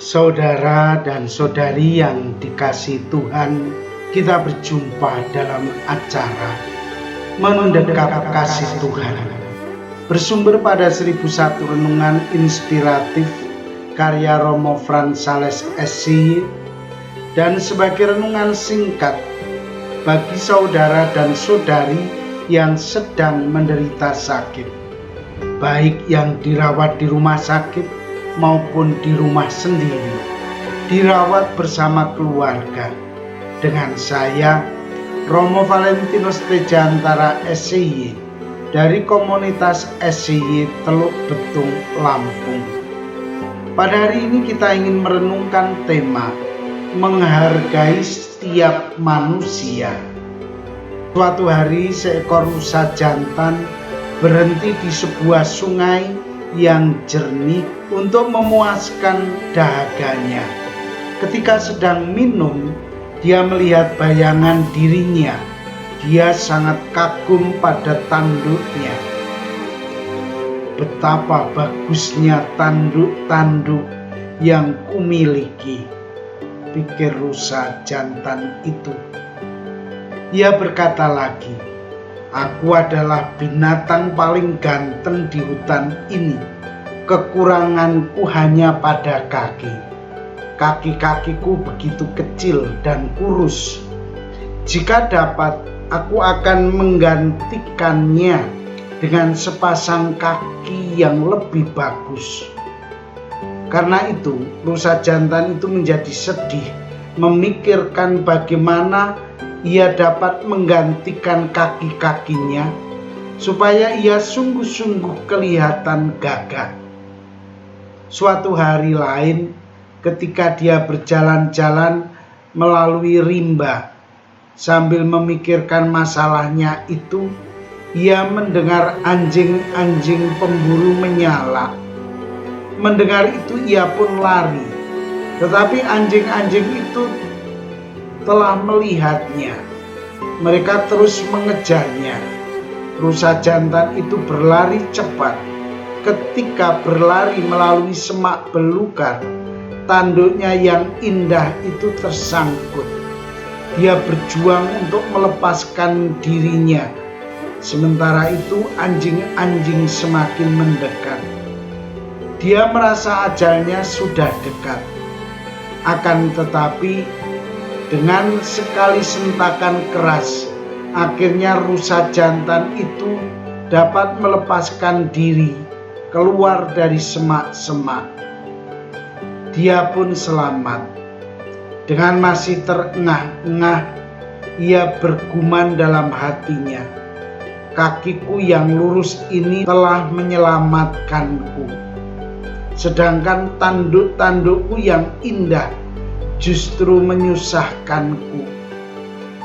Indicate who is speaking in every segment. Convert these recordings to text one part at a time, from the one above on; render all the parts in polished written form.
Speaker 1: Saudara dan saudari yang dikasihi Tuhan, kita berjumpa dalam acara Mendekap Kasih Tuhan, bersumber pada 1001 renungan inspiratif karya Romo Frans Sales SC, dan sebagai renungan singkat bagi saudara dan saudari yang sedang menderita sakit, baik yang dirawat di rumah sakit maupun di rumah sendiri, dirawat bersama keluarga. Dengan saya, Romo Valentinus Tejantara SCY dari komunitas SCY Teluk Betung, Lampung. Pada hari ini kita ingin merenungkan tema menghargai setiap manusia. Suatu hari seekor rusa jantan berhenti di sebuah sungai yang jernih untuk memuaskan dahaganya. Ketika sedang minum, dia melihat bayangan dirinya. Dia sangat kagum pada tanduknya. Betapa bagusnya tanduk-tanduk yang kumiliki, pikir rusa jantan itu. Ia berkata lagi, "Aku adalah binatang paling ganteng di hutan ini. Kekuranganku hanya pada kaki. Kaki-kakiku begitu kecil dan kurus. Jika dapat, aku akan menggantikannya dengan sepasang kaki yang lebih bagus." Karena itu, rusa jantan itu menjadi sedih, memikirkan bagaimana ia dapat menggantikan kaki-kakinya supaya ia sungguh-sungguh kelihatan gagah. Suatu hari lain, ketika dia berjalan-jalan melalui rimba sambil memikirkan masalahnya itu, ia mendengar anjing-anjing pemburu menyala. Mendengar itu ia pun lari, tetapi anjing-anjing itu telah melihatnya. Mereka terus mengejarnya. Rusa jantan itu berlari cepat. Ketika berlari melalui semak belukar, tanduknya yang indah itu tersangkut. Dia berjuang untuk melepaskan dirinya. Sementara itu anjing-anjing semakin mendekat. Dia merasa ajalnya sudah dekat. Akan tetapi dengan sekali sentakan keras, akhirnya rusa jantan itu dapat melepaskan diri keluar dari semak-semak. Dia pun selamat. Dengan masih terengah-engah, ia bergumam dalam hatinya, "Kakiku yang lurus ini telah menyelamatkanku, sedangkan tanduk-tandukku yang indah justru menyusahkanku.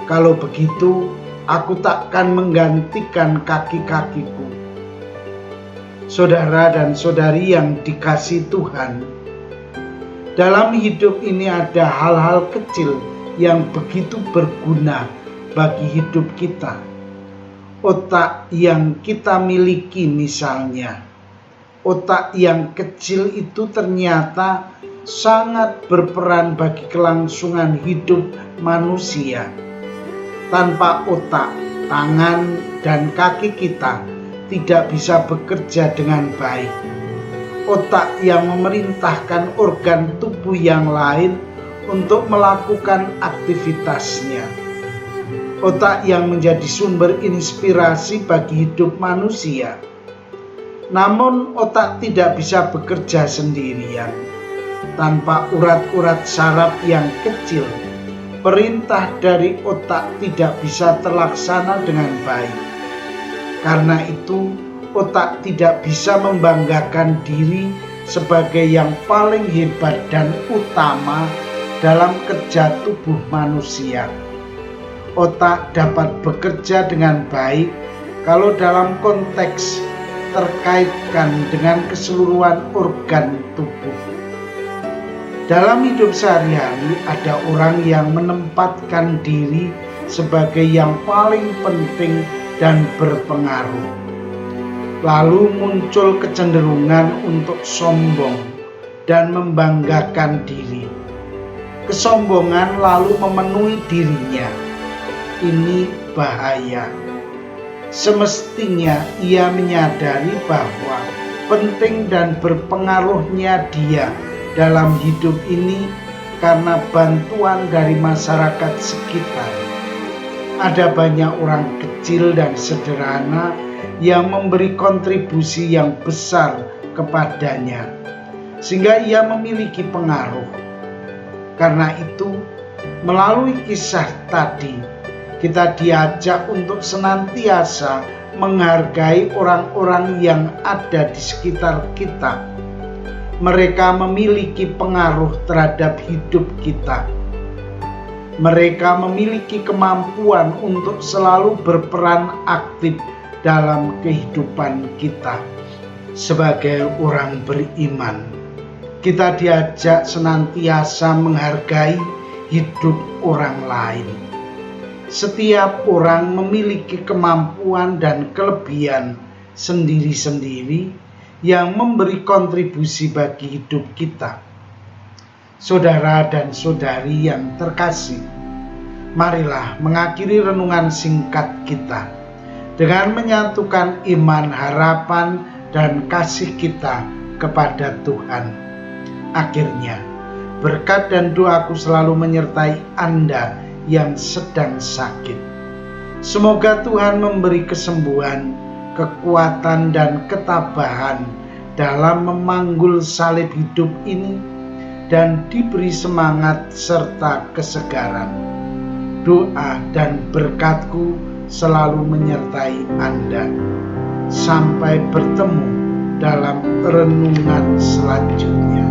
Speaker 1: Kalau begitu, aku takkan menggantikan kaki-kakiku." Saudara dan saudari yang dikasihi Tuhan, dalam hidup ini ada hal-hal kecil yang begitu berguna bagi hidup kita. Otak yang kita miliki misalnya. Otak yang kecil itu ternyata sangat berperan bagi kelangsungan hidup manusia. Tanpa otak, tangan, dan kaki kita tidak bisa bekerja dengan baik. Otak yang memerintahkan organ tubuh yang lain untuk melakukan aktivitasnya. Otak yang menjadi sumber inspirasi bagi hidup manusia. Namun otak tidak bisa bekerja sendirian. Tanpa urat-urat saraf yang kecil, perintah dari otak tidak bisa terlaksana dengan baik. Karena itu, otak tidak bisa membanggakan diri sebagai yang paling hebat dan utama dalam kerja tubuh manusia. Otak dapat bekerja dengan baik kalau dalam konteks terkaitkan dengan keseluruhan organ tubuh. Dalam hidup sehari-hari ada orang yang menempatkan diri sebagai yang paling penting dan berpengaruh. Lalu muncul kecenderungan untuk sombong, dan membanggakan diri. Kesombongan lalu memenuhi dirinya. Ini bahaya. Semestinya ia menyadari bahwa penting dan berpengaruhnya dia dalam hidup ini karena bantuan dari masyarakat sekitar. Ada banyak orang kecil dan sederhana yang memberi kontribusi yang besar kepadanya, sehingga ia memiliki pengaruh. Karena itu, melalui kisah tadi, kita diajak untuk senantiasa menghargai orang-orang yang ada di sekitar kita. Mereka memiliki pengaruh terhadap hidup kita. Mereka memiliki kemampuan untuk selalu berperan aktif dalam kehidupan kita. Sebagai orang beriman, kita diajak senantiasa menghargai hidup orang lain. Setiap orang memiliki kemampuan dan kelebihan sendiri-sendiri yang memberi kontribusi bagi hidup kita. Saudara dan saudari yang terkasih, marilah mengakhiri renungan singkat kita dengan menyatukan iman, harapan, dan kasih kita kepada Tuhan. Akhirnya, berkat dan doaku selalu menyertai Anda yang sedang sakit. Semoga Tuhan memberi kesembuhan, kekuatan, dan ketabahan dalam memanggul salib hidup ini, dan diberi semangat serta kesegaran. Doa dan berkatku selalu menyertai Anda. Sampai bertemu dalam renungan selanjutnya.